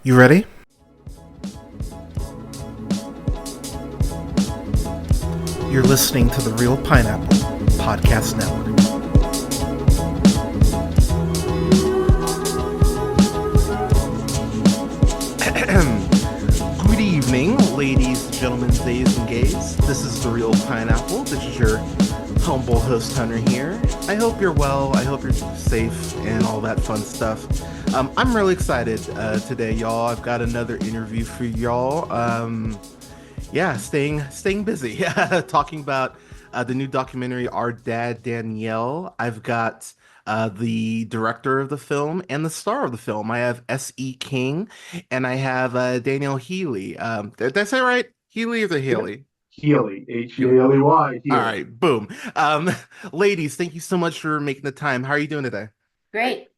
You ready? You're listening to the Real Pineapple Podcast Network. Good evening, ladies, gentlemen, zays, and gays. This is the Real Pineapple. This is your humble host, Hunter, here. I hope you're well. I hope you're safe and all that fun stuff. I'm really excited today, y'all. I've got another interview for y'all. Yeah, staying busy. Talking about the new documentary, Our Dad Danielle. I've got the director of the film and the star of the film. I have S.E. King, and I have Danielle Healey. Did I say it right? Healey or the Yep. Haley? Healy, Healey. Healy, All Healy. right, boom. Ladies, thank you so much for making the time. How are you doing today? Great.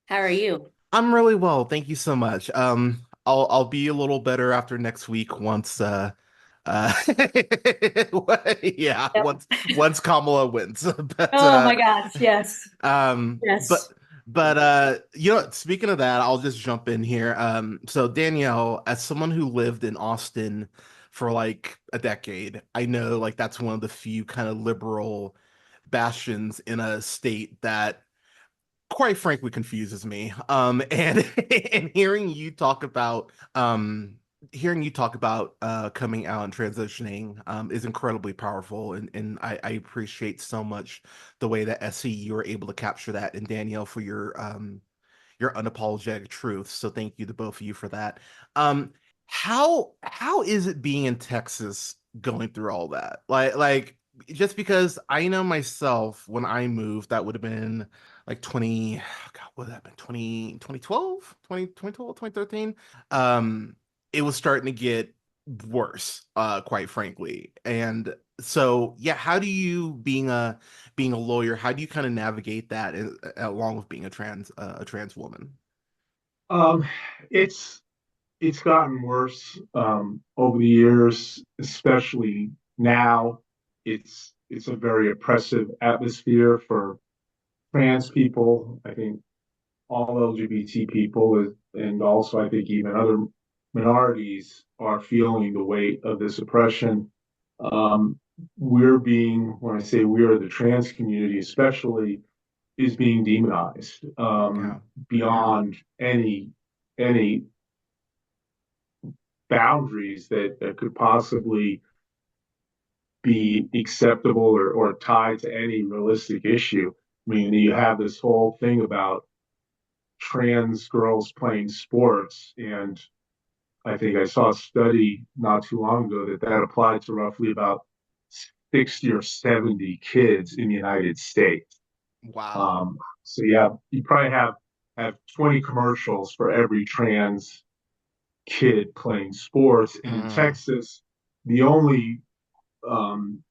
How are you? I'm really well, thank you so much. I'll be a little better after next week once uh yeah, Yep. once Kamala wins. But Oh my gosh, yes. um but Yes. you know, speaking of that, I'll just jump in here. So Danielle, as someone who lived in Austin for like a decade, I know like that's one of the few kind of liberal bastions in a state that quite frankly confuses me. And and hearing you talk about coming out and transitioning is incredibly powerful, and I appreciate so much the way that SE you were able to capture that, and Danielle for your unapologetic truth. So thank you to both of you for that. Um how is it being in Texas going through all that? Like just because I know myself when I moved, that would have been like 20, God, what would that have been? 2012, 2013. It was starting to get worse, quite frankly. And so, yeah, how do you being a lawyer, how do you kind of navigate that along with being a trans woman? Um, it's it's gotten worse over the years, especially now. It's a very oppressive atmosphere for trans people. I think all LGBT people, and also I think even other minorities are feeling the weight of this oppression. Um, when I say we're, the trans community especially, is being demonized Yeah. beyond any boundaries that could possibly be acceptable or tied to any realistic issue. I mean, you have this whole thing about trans girls playing sports, and I think I saw a study not too long ago that applied to roughly about 60 or 70 kids in the United States. Wow. So yeah, you probably have 20 commercials for every trans kid playing sports. And in Mm, Texas, the only um,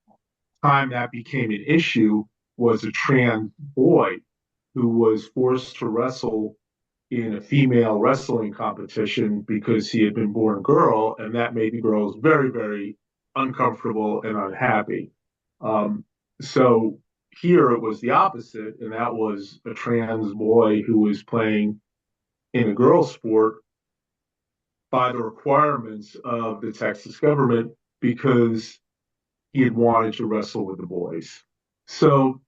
time that became an issue was a trans boy who was forced to wrestle in a female wrestling competition because he had been born a girl, and that made the girls very, very uncomfortable and unhappy. Um, so here it was the opposite, and that was a trans boy who was playing in a girls' sport by the requirements of the Texas government because he had wanted to wrestle with the boys. So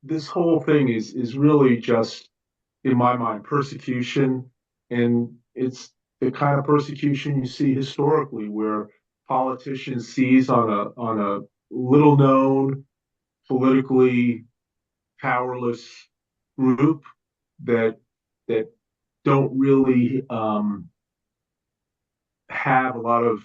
this whole thing is really just, in my mind, persecution, and it's the kind of persecution you see historically, where politicians seize on a little known, politically powerless group that that don't really have a lot of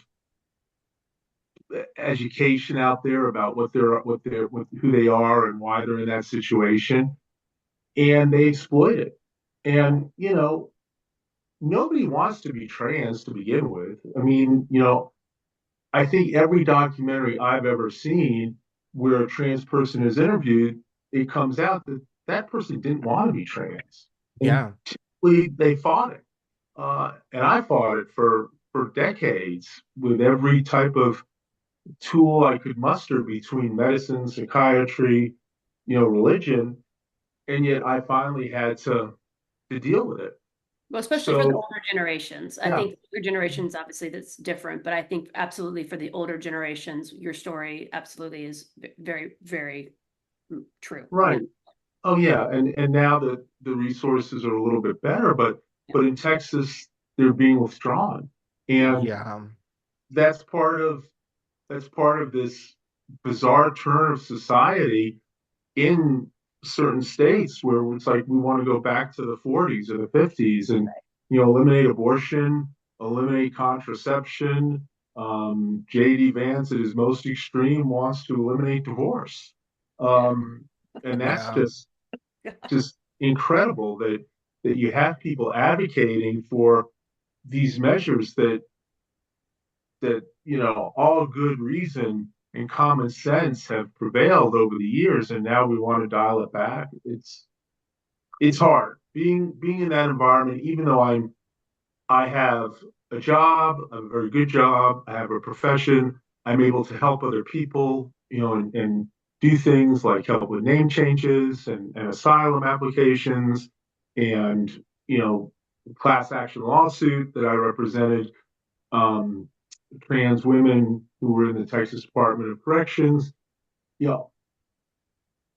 education out there about what who they are and why they're in that situation, and they exploit it. And nobody wants to be trans to begin with. I mean, I think every documentary I've ever seen where a trans person is interviewed, it comes out that that person didn't want to be trans, and yeah. they fought it. And I fought it for decades with every type of tool I could muster between medicine, psychiatry, religion, and yet I finally had to deal with it. Well, especially for the So older generations. I yeah, think older generations, obviously, that's different, but I think absolutely for the older generations, your story absolutely is very, very true. right. Oh yeah, and now the resources are a little bit better, Yeah. but in Texas they're being withdrawn, and Yeah. that's part of that's part of this bizarre turn of society in certain states where it's like we want to go back to the 40s or the 50s and eliminate abortion, eliminate contraception. J.D. Vance at his most extreme wants to eliminate divorce, um, and that's Yeah. just incredible that you have people advocating for these measures that all good reason and common sense have prevailed over the years, and now we want to dial it back. It's hard being in that environment, even though I have a job, a very good job, I have a profession, I'm able to help other people, and do things like help with name changes and asylum applications and you know class action lawsuit that I represented, um, trans women who were in the Texas Department of Corrections. You know,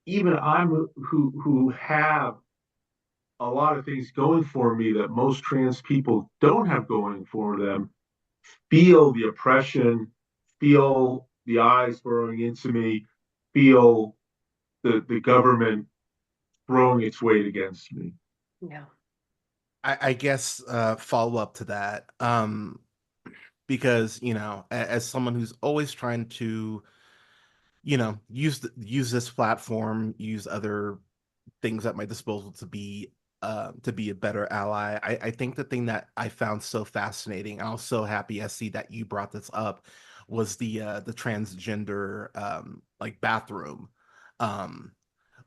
even I'm who have a lot of things going for me that most trans people don't have going for them, feel the oppression, feel the eyes burrowing into me, feel the government throwing its weight against me. Yeah. I guess follow up to that. Because, as someone who's always trying to, use this platform, use other things at my disposal to be a better ally. I think the thing that I found so fascinating, and I was so happy, SC, that you brought this up, was the transgender like um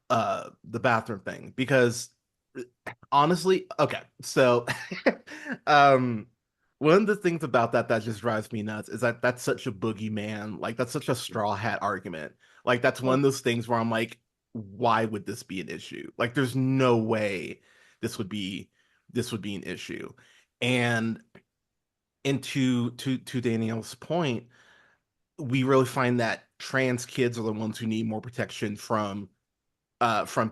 the bathroom thing. Because honestly, okay, so um one of the things about that just drives me nuts is that that's such a boogeyman, like that's such a straw hat argument. Like that's one of those things where I'm like, why would this be an issue? Like there's no way this would be this would be an issue. And to Danielle's point, we really find that trans kids are the ones who need more protection from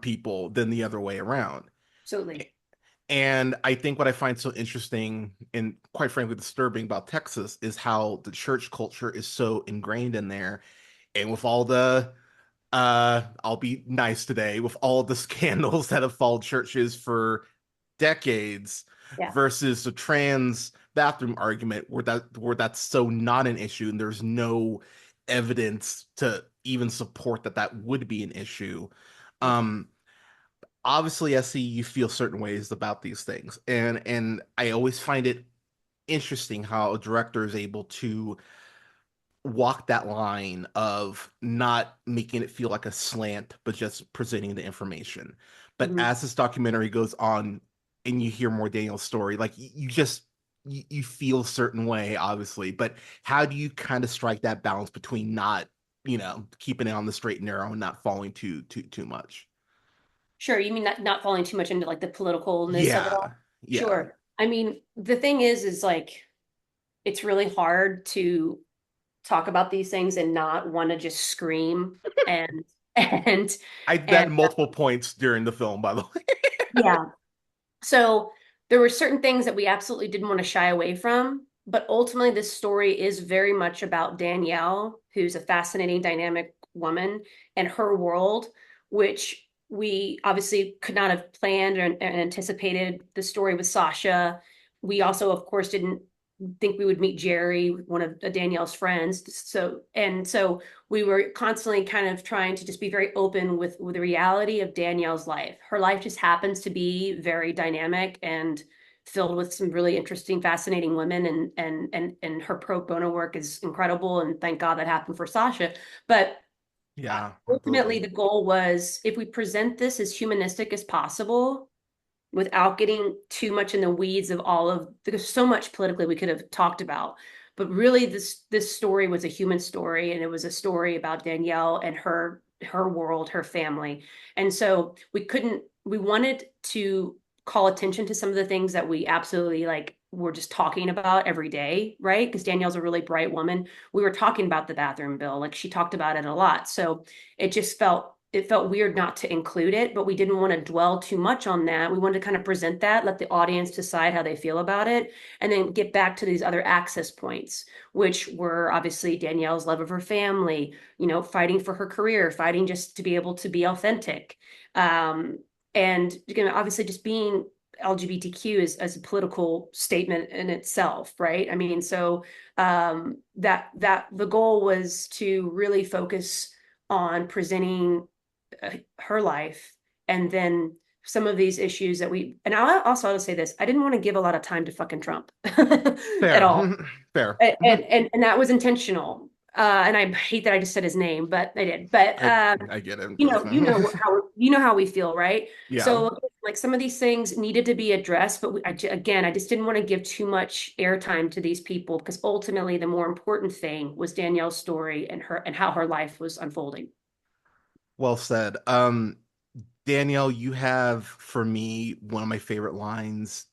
people than the other way around. Absolutely. And I think what I find so interesting and quite frankly disturbing about Texas is how the church culture is so ingrained in there. And with all the I'll be nice today, with all the scandals that have followed churches for decades Yeah. versus the trans bathroom argument where that's so not an issue and there's no evidence to even support that that would be an issue. Um Obviously, I see you feel certain ways about these things, and I always find it interesting how a director is able to walk that line of not making it feel like a slant, but just presenting the information. But Mhm. as this documentary goes on, and you hear more Daniel's story, like you feel a certain way, obviously. But how do you kind of strike that balance between not, keeping it on the straight and narrow and not falling too much? Sure. You mean not falling too much into like the politicalness of it Yeah, all? yeah. Sure. I mean, the thing is like it's really hard to talk about these things and not want to just scream and and I did that and at multiple points during the film, by the way. yeah. So there were certain things that we absolutely didn't want to shy away from, but ultimately this story is very much about Danielle, who's a fascinating, dynamic woman, and her world, which we obviously could not have planned and anticipated. The story with Sasha. We also, of course, didn't think we would meet Jerry, one of Danielle's friends. So we were constantly kind of trying to just be very open with the reality of Danielle's life. Her life just happens to be very dynamic and filled with some really interesting, fascinating women, and her pro bono work is incredible. And thank God that happened for Sasha. But Yeah, ultimately, absolutely. the goal was if we present this as humanistic as possible, without getting too much in the weeds of all of there's so much politically we could have talked about, but really this story was a human story, and it was a story about Danielle and her world, her family. And so we wanted to call attention to some of the things that we absolutely like we're just talking about every day, right? Because Danielle's a really bright woman. We were talking about the bathroom bill, like she talked about it a lot. So it felt weird not to include it, but we didn't want to dwell too much on that. We wanted to kind of present that, let the audience decide how they feel about it, and then get back to these other access points, which were obviously Danielle's love of her family, fighting for her career, fighting just to be able to be authentic. And obviously just being LGBTQ is as a political statement in itself, right? I mean, so that the goal was to really focus on presenting her life, and then some of these issues that and I also want to say this, I didn't want to give a lot of time to fucking Trump at Fair. all. Fair. And that was intentional. And I hate that I just said his name, but I did. But I I get it. But you know how we feel, right? yeah. So like some of these things needed to be addressed, but again, I just didn't want to give too much airtime to these people because ultimately the more important thing was Danielle's story and how her life was unfolding. Well said. Danielle, you have for me one of my favorite lines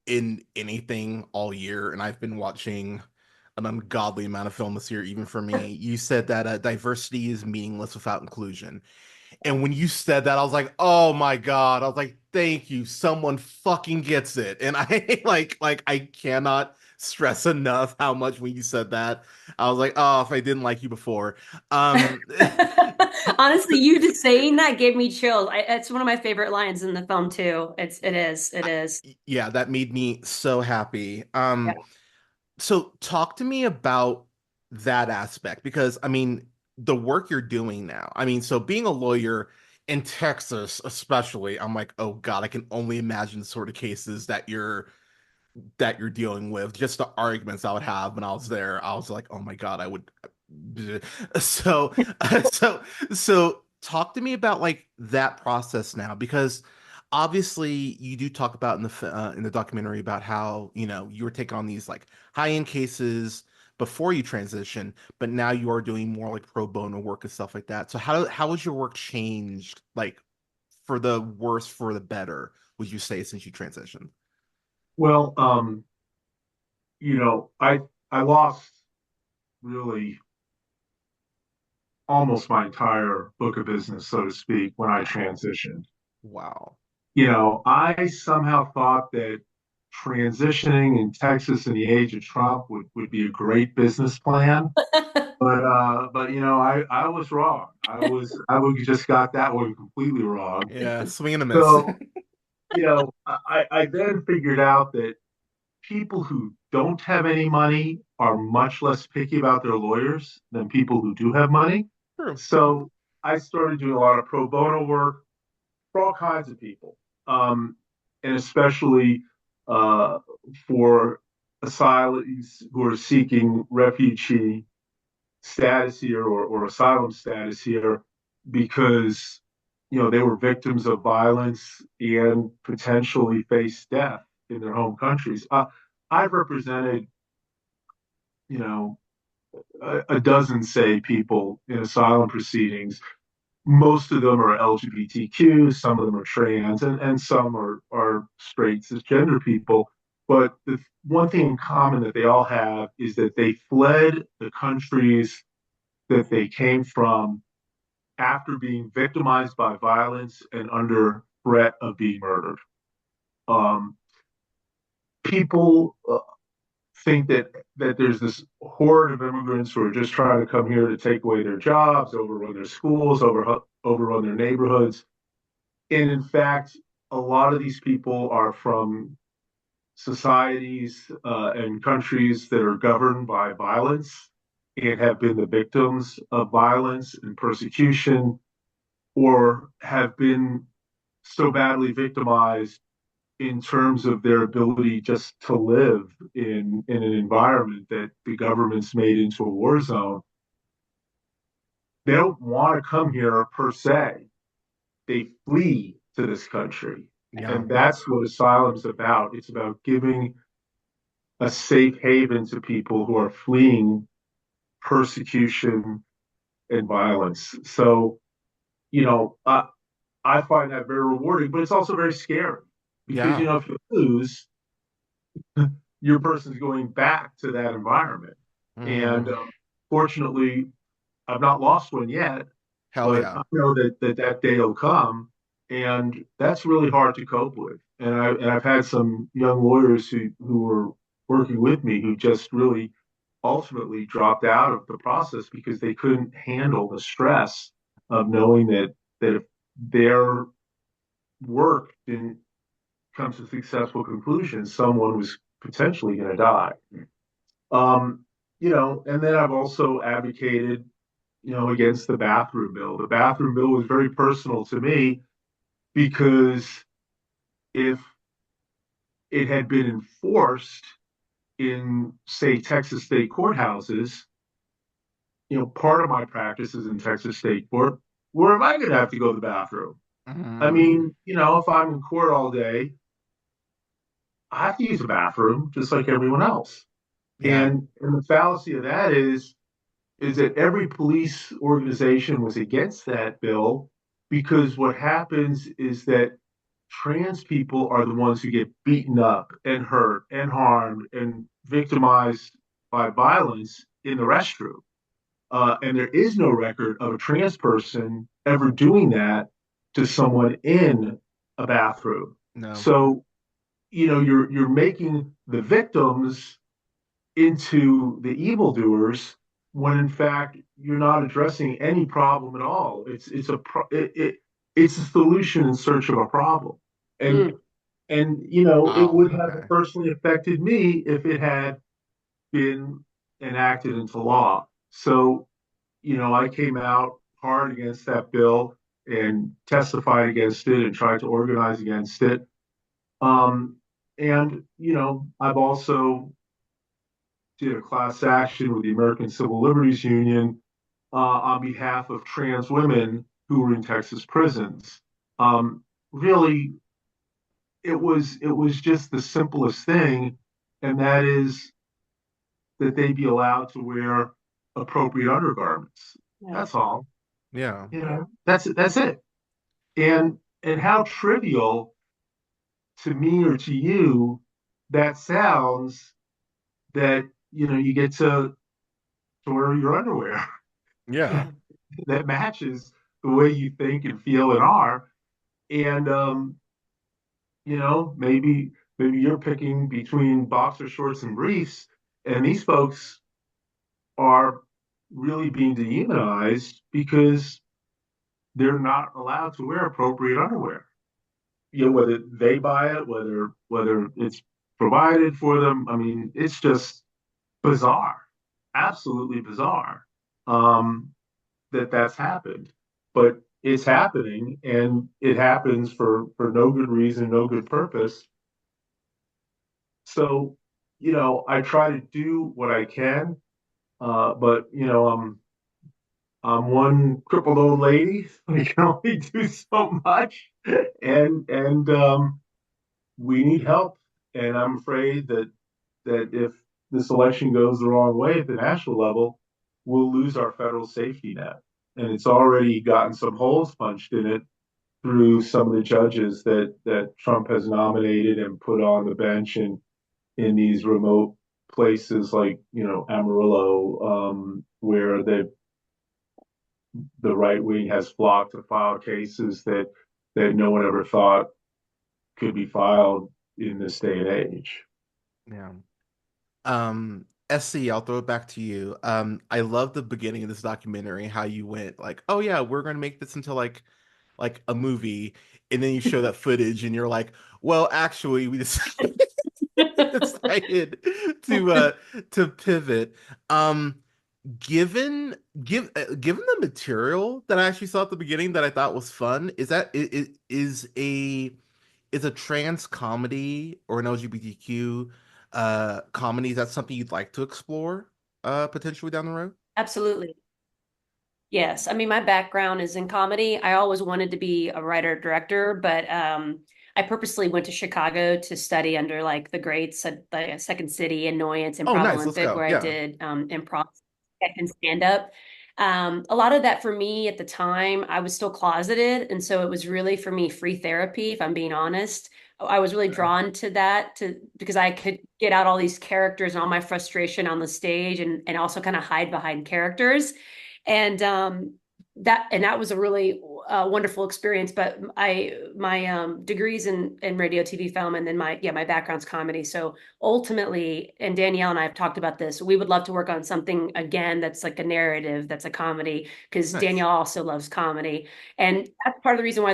in anything all year, and I've been watching an ungodly amount of film this year, even for me. You said that diversity is meaningless without inclusion. And when you said that, I was like, oh my God. I was like, thank you. Someone fucking gets it. And I I cannot stress enough how much when you said that, I was like, oh, if I didn't like you before. Um Honestly, you just saying that gave me chills. It's one of my favorite lines in the film too. It is. yeah, that made me so happy. Yeah. So talk to me about that aspect because I mean, the work you're doing now. I mean, so being a lawyer in Texas, especially, I'm like, oh God, I can only imagine the sort of cases that you're dealing with. Just the arguments I would have when I was there. I was like, oh my God, I would. So, so, so talk to me about like that process now because obviously you do talk about in the documentary about how you were taking on these like high-end cases before you transition, but now you are doing more like pro bono work and stuff like that. So how has your work changed like for the worse for the better, would you say, since you transitioned? Well, I lost really almost my entire book of business, so to speak, when I transitioned. Wow. I somehow thought that transitioning in Texas in the age of Trump would be a great business plan. I was wrong. I just got that one completely wrong. Yeah, swing and a miss. So, I then figured out that people who don't have any money are much less picky about their lawyers than people who do have money. True. So I started doing a lot of pro bono work for all kinds of people, and especially uh, for asylees who are seeking refugee status here or asylum status here because they were victims of violence and potentially face death in their home countries. I've represented you know a dozen say people in asylum proceedings. Most of them are LGBTQ, some of them are trans, and some are straight cisgender people. But the one thing in common that they all have is that they fled the countries that they came from after being victimized by violence and under threat of being murdered. Um, People think that there's this horde of immigrants who are just trying to come here to take away their jobs, overrun their schools, overrun their neighborhoods. And in fact, a lot of these people are from societies and countries that are governed by violence and have been the victims of violence and persecution or have been so badly victimized in terms of their ability just to live in an environment that the government's made into a war zone. They don't want to come here per se. They flee to this country. Yeah. And that's what asylum's about. It's about giving a safe haven to people who are fleeing persecution and violence. So, I find that very rewarding, but it's also very scary because Yeah. if you lose, your person's going back to that environment. And Mm. fortunately, I've not lost one yet, Hell but yeah. I know that day will come, and that's really hard to cope with. And I've had some young lawyers who were working with me who just really ultimately dropped out of the process because they couldn't handle the stress of knowing that if their work didn't come to a successful conclusion, someone was potentially going to die. Um, and then I've also advocated, against the bathroom bill. The bathroom bill was very personal to me because if it had been enforced in, say, Texas state courthouses, part of my practice is in Texas state court. Where am I going to have to go to the bathroom? I Mm. mean, if I'm in court all day, I have to use the bathroom just like everyone else. Yeah. And the fallacy of that is that every police organization was against that bill because what happens is that trans people are the ones who get beaten up and hurt and harmed and victimized by violence in the restroom. And there is no record of a trans person ever doing that to someone in a bathroom. No. So, you're making the victims into the evildoers when in fact you're not addressing any problem at all. It's a solution in search of a problem. And Mm. it Wow. would have Okay. personally affected me if it had been enacted into law. So, I came out hard against that bill and testified against it and tried to organize against it. Um, and I've also did a class action with the American Civil Liberties Union on behalf of trans women who were in Texas prisons. Really, it was just the simplest thing, and that is that they be allowed to wear appropriate undergarments. Yeah. That's all. Yeah. That's it. And how trivial to me or to you that sounds that you get to wear your underwear Yeah. that matches the way you think and feel and are. And maybe you're picking between boxer shorts and briefs, and these folks are really being dehumanized because they're not allowed to wear appropriate underwear. Whether they buy it, whether it's provided for them. I mean, it's just bizarre, absolutely bizarre. That's happened, but it's happening, and it happens for no good reason, no good purpose. So, I try to do what I can, but I'm one crippled old lady. I can only do so much, and we need help. And I'm afraid that if this election goes the wrong way at the national level, we'll lose our federal safety net. And it's already gotten some holes punched in it through some of the judges that Trump has nominated and put on the bench in these remote places like Amarillo, where the right wing has flocked to file cases that no one ever thought could be filed in this day and age. Yeah. SC, I'll throw it back to you. I love the beginning of this documentary, how you went like, oh yeah, we're gonna make this into like a movie, and then you show that footage and you're like, well, actually, we decided decided to uh to pivot. Um, given the material that I actually saw at the beginning that I thought was fun, is a trans comedy or an LGBTQ comedy, is that something you'd like to explore potentially down the road? Absolutely. Yes. I mean, my background is in comedy. I always wanted to be a writer director, but I purposely went to Chicago to study under like the greats at the Second City, Annoyance, Oh, Improv nice. Let's Olympic, go. where I Yeah. did improv and stand up. A lot of that for me at the time, I was still closeted. And so it was really for me free therapy, if I'm being honest. I was really drawn to that because I could get out all these characters and all my frustration on the stage and also kind of hide behind characters. And that was a really wonderful experience. But my degrees in radio, TV, film, and then my background's comedy. So ultimately, and Danielle and I have talked about this, we would love to work on something again that's like a narrative, that's a comedy, because Nice. Danielle also loves comedy. And that's part of the reason why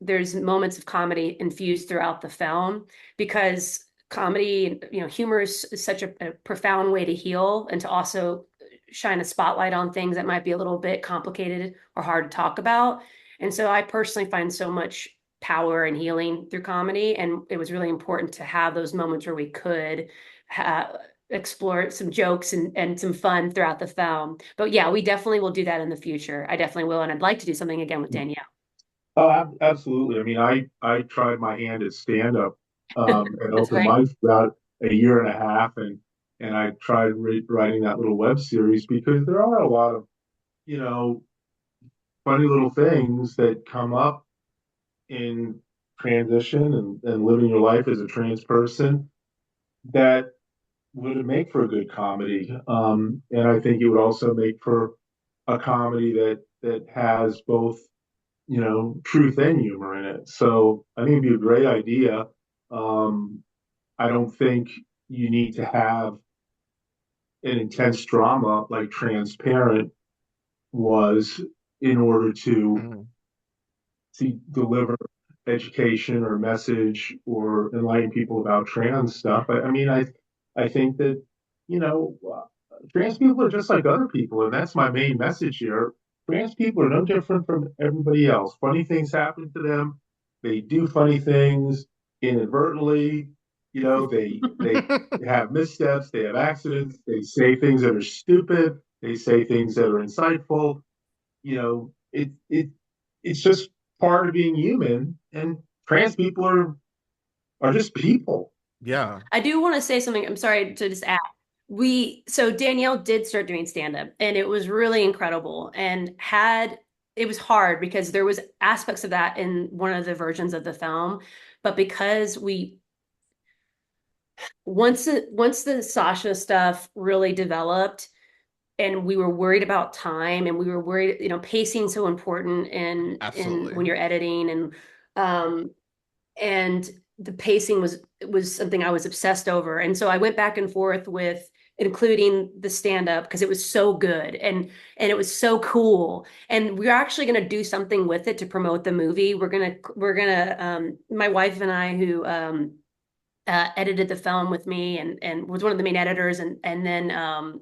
there's moments of comedy infused throughout the film, because comedy, humor is such a profound way to heal and to also shine a spotlight on things that might be a little bit complicated or hard to talk about. And so I personally find so much power and healing through comedy. And it was really important to have those moments where we could explore some jokes and some fun throughout the film. But yeah, we definitely will do that in the future. I definitely will. And I'd like to do something again with Danielle. Oh, absolutely. I mean, I tried my hand at stand up at That's open right. mic for about a year and a half, and I tried writing that little web series because there are a lot of you know funny little things that come up in transition and living your life as a trans person that would make for a good comedy. And I think it would also make for a comedy that has both truth and humor in it. So I think it'd be a great idea. I don't think you need to have an intense drama like Transparent was in order Mhm. to deliver education or message or enlighten people about trans stuff. I mean, I think that you know trans people are just like other people, and that's my main message here. Trans people are no different from everybody else. Funny things happen to them. They do funny things inadvertently. They have missteps. They have accidents. They say things that are stupid. They say things that are insightful. It's just part of being human, and trans people are just people. Yeah. I do want to say something. I'm sorry to just add. So Danielle did start doing stand up and it was really incredible and it was hard because there was aspects of that in one of the versions of the film, but because once the Sasha stuff really developed and we were worried about time and we were worried, pacing so important in Absolutely. when you're editing um and the pacing was something I was obsessed over. And so I went back and forth with including the stand up because it was so good and it was so cool. And we're actually going to do something with it to promote the movie. We're going to my wife and I who edited the film with me and was one of the main editors and then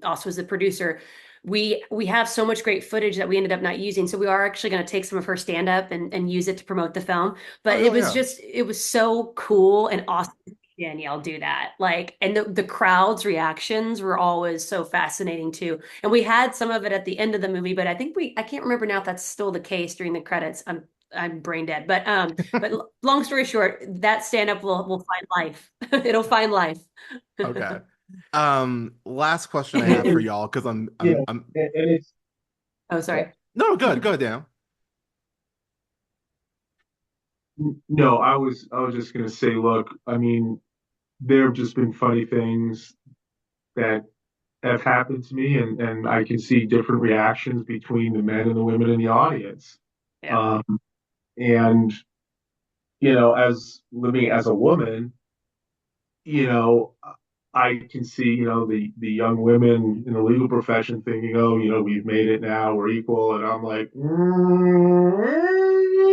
also was the producer. We have so much great footage that we ended up not using, so we are actually going to take some of her stand up and use it to promote the film. Oh, But hell yeah. it was so cool and awesome to see Danielle do that. Like, and the crowd's reactions were always so fascinating too. And we had some of it at the end of the movie, but I can't remember now if that's still the case during the credits. I'm brain dead. But long story short, that stand up will find life. It'll find life. Okay. Last question I have for And y'all because you know, I'm and it's Oh, sorry. no, good, go down. no, I was just gonna say, look, I mean, there have just been funny things that have happened to me, and I can see different reactions between the men and the women in the audience. Yeah. Um, and as living as a woman, you know, I can see, the young women in the legal profession thinking, oh, we've made it now, we're equal, and I'm like,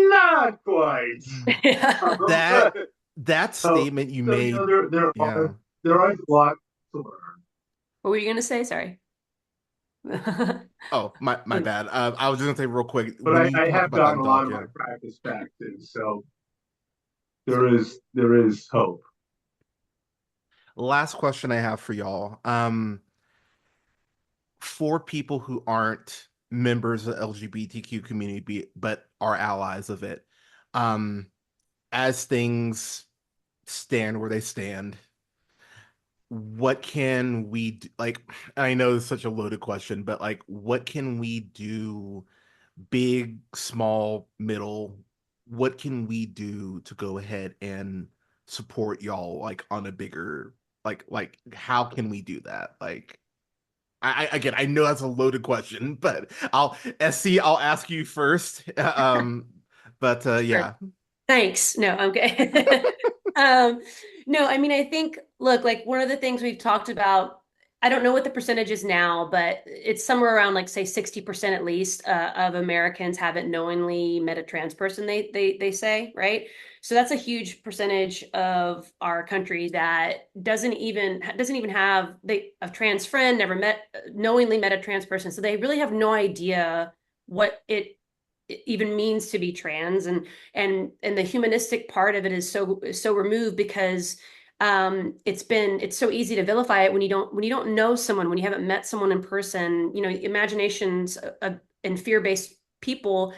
not quite. Yeah. That that so, statement you so made, yeah. there are a lot to learn. What were you gonna say? Sorry. Oh, my bad. I was just gonna say real quick But when you I talk have about gotten a lot Dundalk, of my yeah. practice back too, so So there is hope. last question I have for y'all. For people who aren't members of the LGBTQ community but are allies of it, um, as things stand where they stand, what can we do? Like, I know it's such a loaded question, but like, what can we do, big, small, middle? What can we do to go ahead and support y'all like on a bigger, like how can we do that? Like, again, I know that's a loaded question, but I'll SC, I'll ask you first. But Sure. yeah, Thanks. No, I'm good. Um, no, I mean, I think, look, like one of the things we've talked about, I don't know what the percentage is now, but it's somewhere around like say 60% at least of Americans haven't knowingly met a trans person, they say, right? So that's a huge percentage of our country that doesn't even have a trans friend, never knowingly met a trans person. So they really have no idea what it even means to be trans, and the humanistic part of it is so removed because it's so easy to vilify it when you don't know someone, when you haven't met someone in person. Imaginations and fear-based people,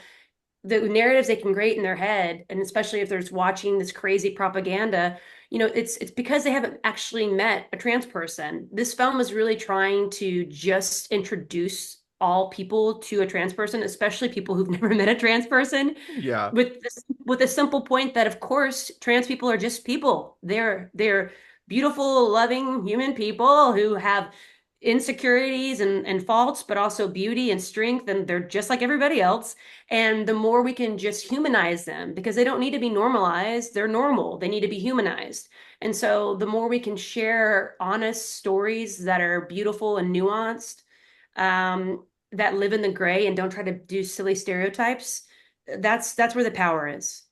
the narratives they can create in their head, and especially if there's watching this crazy propaganda, it's because they haven't actually met a trans person. This film is really trying to just introduce all people to a trans person, especially people who've never met a trans person, yeah, with a simple point that of course trans people are just people. They're beautiful, loving human people who have insecurities and faults, but also beauty and strength, and they're just like everybody else. And the more we can just humanize them, because they don't need to be normalized, they're normal, they need to be humanized. And so the more we can share honest stories that are beautiful and nuanced, that live in the gray and don't try to do silly stereotypes, that's where the power is.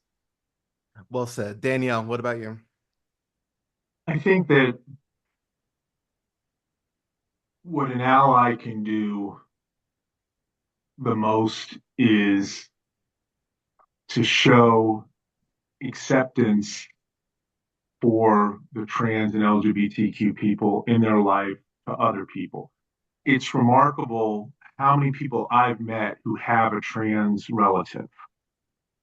well said. Danielle, what about you? I think that what an ally can do the most is to show acceptance for the trans and LGBTQ people in their life to other people. It's remarkable how many people I've met who have a trans relative.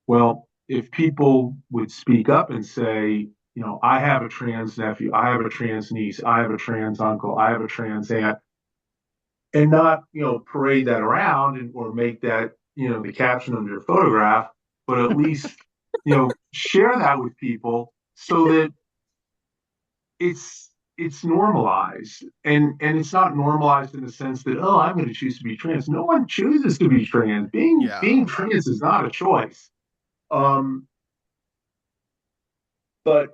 Well, if people would speak up and say, I have a trans nephew, I have a trans niece, I have a trans uncle, I have a trans aunt, and not, parade that around or make that, the caption of your photograph, but at least, share that with people so that it's normalized, and it's not normalized in the sense that, oh, I'm going to choose to be trans. No one chooses to be trans. being Yeah, being trans is not a choice. um but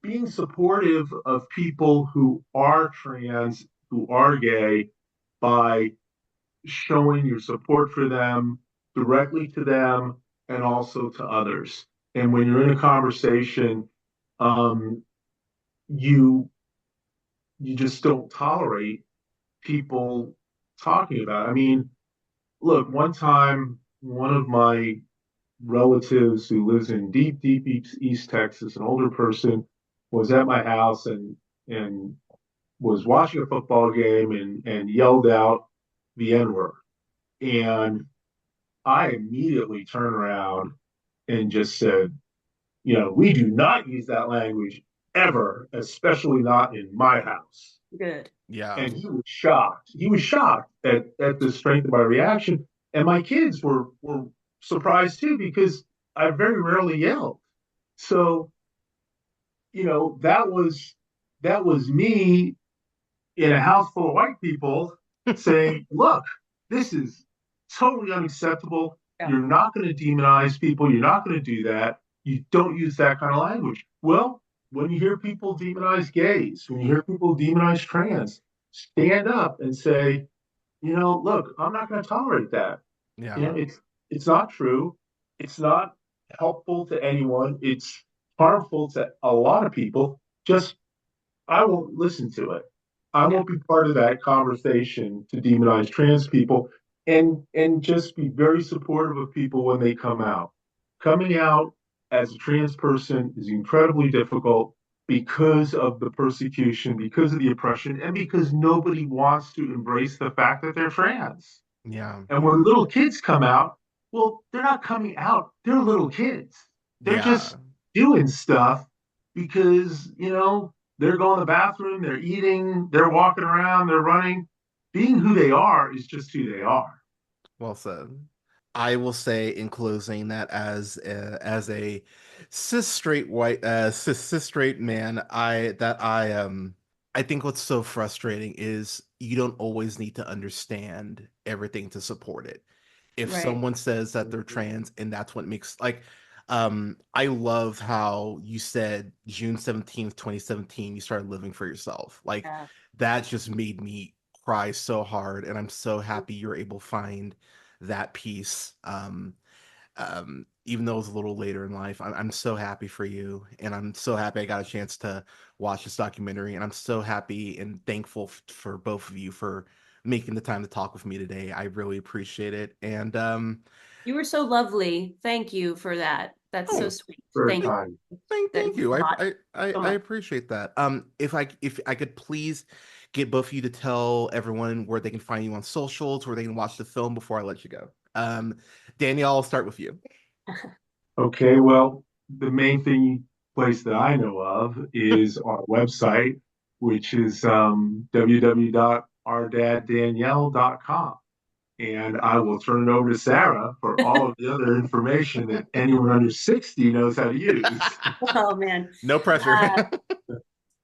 being supportive of people who are trans, who are gay, by showing your support for them directly to them and also to others. And when you're in a conversation, um you you just don't tolerate people talking about it. I mean, look, one time, one of my relatives who lives in deep, deep East Texas, an older person, was at my house and was watching a football game and yelled out the N word. And I immediately turned around and just said, we do not use that language ever, especially not in my house. Good. yeah, And he was shocked. He was shocked at the strength of my reaction. And my kids were surprised too, because I very rarely yelled. So, that was me in a house full of white people saying, look, this is totally unacceptable. Yeah. You're not going to demonize people. You're not going to do that. You don't use that kind of language. Well, when you hear people demonize gays, when you hear people demonize trans, stand up and say, look, I'm not going to tolerate that. yeah, It's not true. It's not helpful to anyone. It's harmful to a lot of people. Just I won't listen to it. I Yeah. won't be part of that conversation to demonize trans people, and just be very supportive of people when they come out. Coming out as a trans person is incredibly difficult because of the persecution, because of the oppression, and because nobody wants to embrace the fact that they're trans. yeah, And when little kids come out, well, they're not coming out. They're little kids. They're yeah, just doing stuff because, they're going to the bathroom, they're eating, they're walking around, they're running. Being who they are is just who they are. Well said. I will say in closing that as a cis straight white cis straight man, I think what's so frustrating is you don't always need to understand everything to support it. If Right. someone says that they're trans and that's what makes like I love how you said June 17th, 2017 you started living for yourself. Like Yeah. that just made me cry so hard, and I'm so happy you're able to find that piece. Even though it was a little later in life, I'm so happy for you, and I'm so happy I got a chance to watch this documentary, and I'm so happy and thankful for both of you for making the time to talk with me today. I really appreciate it, and You were so lovely. Thank you for that. That's so oh, sweet. Very Thank you. kind. That thank means you. a lot. So I much. appreciate that. If I could please get both of you to tell everyone where they can find you on socials, where they can watch the film before I let you go. Danielle, I'll start with you. Okay, well, the main place that I know of is our website, which is www.ourdaddanielle.com. And I will turn it over to Sarah for all of the other information that anyone under 60 knows how to use. Oh man. No pressure.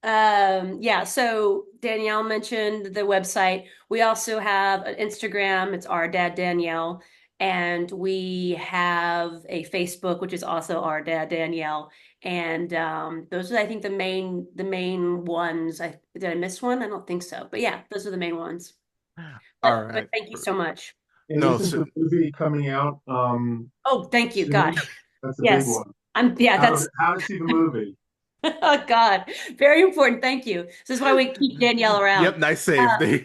Uh, yeah, so Danielle mentioned the website. We also have an Instagram, it's our dad Danielle, and we have a Facebook, which is also our dad Danielle. And those are, I think, the main ones. Did I miss one? I don't think so. But yeah, those are the main ones. All But right. thank you so much. And No, isn't so, the movie coming out Oh, thank you. soon? Gosh. That's a big Yes. one. Yeah, How that's to, how to see the movie. oh God, very important. Thank you. This is why we keep Danielle around. yep, nice save. Uh,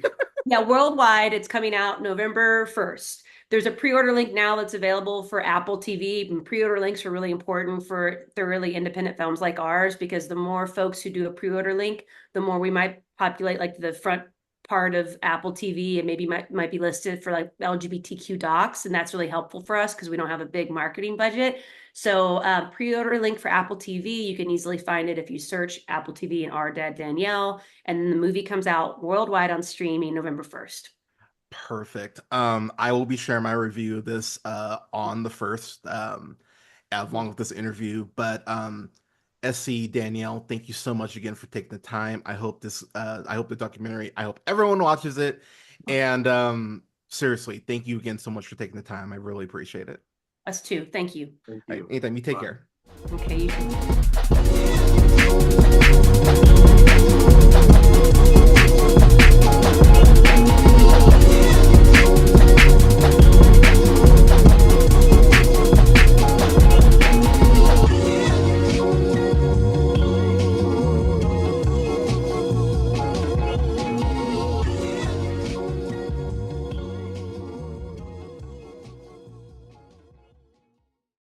yeah, worldwide, it's coming out November 1st. There's a pre-order link now that's available for Apple TV, and pre-order links are really important for thoroughly independent films like ours because the more folks who do a pre-order link, the more we might populate like the front part of Apple TV and maybe might be listed for like LGBTQ docs, and that's really helpful for us because we don't have a big marketing budget. So pre-order link for Apple TV, you can easily find it if you search Apple TV and Our Dad Danielle, and then the movie comes out worldwide on streaming November 1st. Perfect. I will be sharing my review of this on the first, along with this interview. But SC Danielle, thank you so much again for taking the time. I hope the documentary, I hope everyone watches it. And seriously, thank you again so much for taking the time. I really appreciate it. Us too. Thank you. Thank All right, you. anytime, you take Bye. care. Okay, you too.